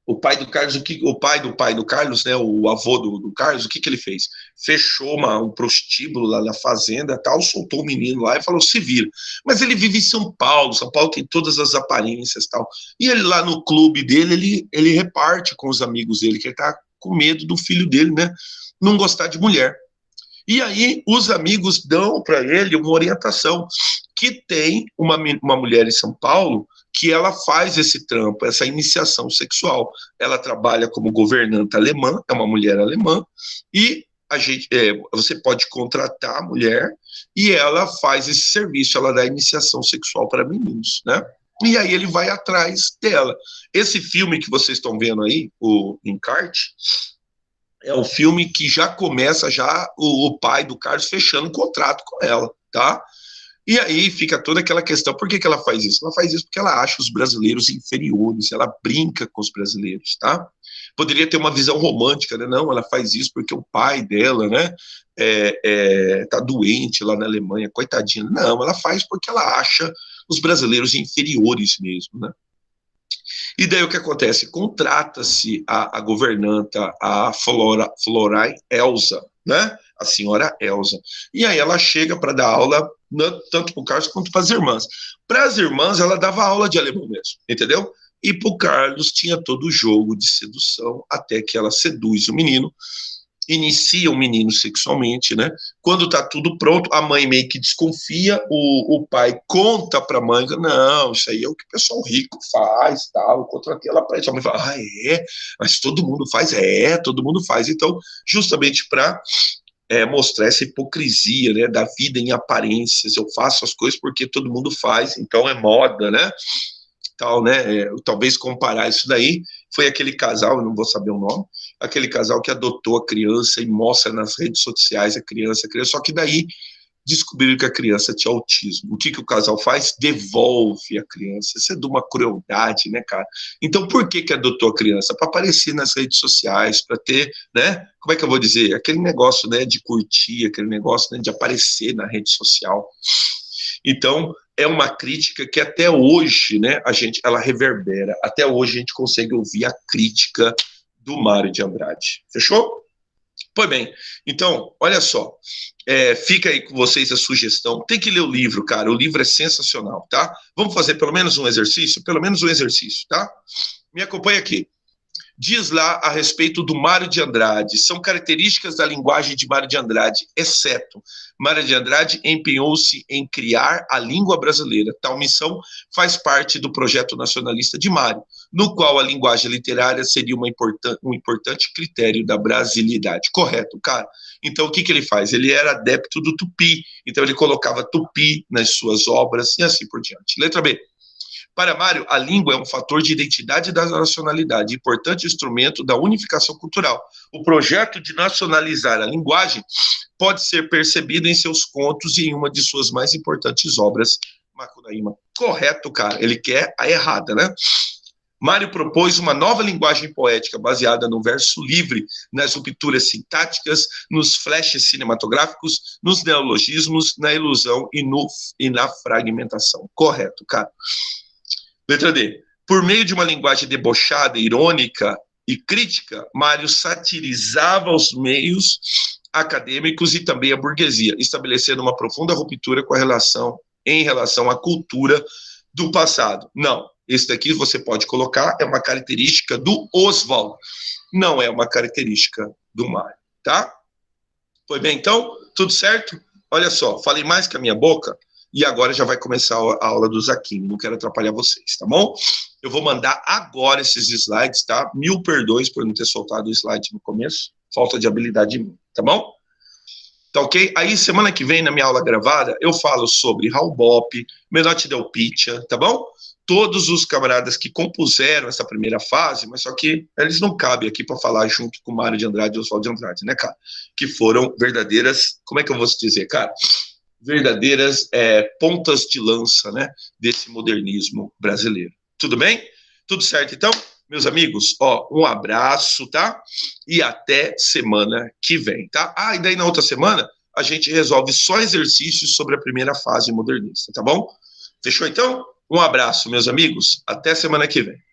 Speaker 1: o pai do Carlos, o pai do Carlos, né, o avô do Carlos, o que ele fez? Fechou um prostíbulo lá na fazenda, tal, soltou o menino lá e falou, se vira. Mas ele vive em São Paulo tem todas as aparências, tal. E ele lá no clube dele, ele reparte com os amigos dele, que ele tá com medo do filho dele, né, não gostar de mulher. E aí os amigos dão para ele uma orientação, que tem uma mulher em São Paulo que ela faz esse trampo, essa iniciação sexual. Ela trabalha como governanta alemã, é uma mulher alemã, e você pode contratar a mulher e ela faz esse serviço, ela dá iniciação sexual para meninos, né? E aí ele vai atrás dela. Esse filme que vocês estão vendo aí, o Encarte, é o filme que já começa o pai do Carlos fechando um contrato com ela, tá? E aí fica toda aquela questão, por que ela faz isso? Ela faz isso porque ela acha os brasileiros inferiores, ela brinca com os brasileiros, tá? Poderia ter uma visão romântica, né? Não, ela faz isso porque o pai dela, né, tá doente lá na Alemanha, coitadinha. Não, ela faz porque ela acha os brasileiros inferiores mesmo, né? E daí o que acontece? Contrata-se a governanta, a Florai Elza, né? A senhora Elza. E aí ela chega para dar aula, tanto para o Carlos quanto para as irmãs. Para as irmãs, ela dava aula de alemão mesmo, entendeu? E para o Carlos tinha todo o jogo de sedução, até que ela seduz o menino, inicia o menino sexualmente, né? Quando tá tudo pronto, a mãe meio que desconfia, o pai conta pra mãe, não, isso aí é o que o pessoal rico faz, tal, eu contratei ela pra isso. A mãe fala, mas todo mundo faz? Todo mundo faz. Então, justamente para mostrar essa hipocrisia, né, da vida em aparências, eu faço as coisas porque todo mundo faz, então é moda, né? Tal, né? Talvez comparar isso daí, foi aquele casal, eu não vou saber o nome, aquele casal que adotou a criança e mostra nas redes sociais a criança, só que daí descobriram que a criança tinha autismo. O que o casal faz? Devolve a criança. Isso é de uma crueldade, né, cara? Então, por que adotou a criança? Para aparecer nas redes sociais, para ter, né? Como é que eu vou dizer? Aquele negócio, né, de curtir, aquele negócio, né, de aparecer na rede social. Então, é uma crítica que até hoje, né, ela reverbera. Até hoje a gente consegue ouvir a crítica do Mário de Andrade. Fechou? Pois bem, então, olha só, fica aí com vocês a sugestão, tem que ler o livro, cara, o livro é sensacional, tá? Vamos fazer pelo menos um exercício? Pelo menos um exercício, tá? Me acompanha aqui. Diz lá a respeito do Mário de Andrade, são características da linguagem de Mário de Andrade, exceto Mário de Andrade empenhou-se em criar a língua brasileira. Tal missão faz parte do projeto nacionalista de Mário, no qual a linguagem literária seria um importante critério da brasilidade. Correto, cara? Então, o que ele faz? Ele era adepto do tupi, então ele colocava tupi nas suas obras e assim por diante. Letra B. Para Mário, a língua é um fator de identidade da nacionalidade, importante instrumento da unificação cultural. O projeto de nacionalizar a linguagem pode ser percebido em seus contos e em uma de suas mais importantes obras, Macunaíma. Correto, cara. Ele quer a errada, né? Mário propôs uma nova linguagem poética baseada no verso livre, nas rupturas sintáticas, nos flashes cinematográficos, nos neologismos, na ilusão e na fragmentação. Correto, cara. Letra D. Por meio de uma linguagem debochada, irônica e crítica, Mário satirizava os meios acadêmicos e também a burguesia, estabelecendo uma profunda ruptura em relação à cultura do passado. Não, esse daqui você pode colocar, é uma característica do Oswald, não é uma característica do Mário, tá? Foi bem, então? Tudo certo? Olha só, falei mais que a minha boca, e agora já vai começar a aula do Zaquim, não quero atrapalhar vocês, tá bom? Eu vou mandar agora esses slides, tá? Mil perdões por não ter soltado o slide no começo, falta de habilidade minha, tá bom? Tá ok? Aí, semana que vem, na minha aula gravada, eu falo sobre Raul Bop, Menotti Del Pitta, tá bom? Todos os camaradas que compuseram essa primeira fase, mas só que eles não cabem aqui para falar junto com o Mário de Andrade e Oswald de Andrade, né, cara? Que foram verdadeiras, como é que eu vou dizer, cara? Verdadeiras pontas de lança, né, desse modernismo brasileiro. Tudo bem? Tudo certo, então? Meus amigos, ó, um abraço, tá? E até semana que vem, tá? Ah, e daí na outra semana a gente resolve só exercícios sobre a primeira fase modernista, tá bom? Fechou então? Um abraço, meus amigos. Até semana que vem.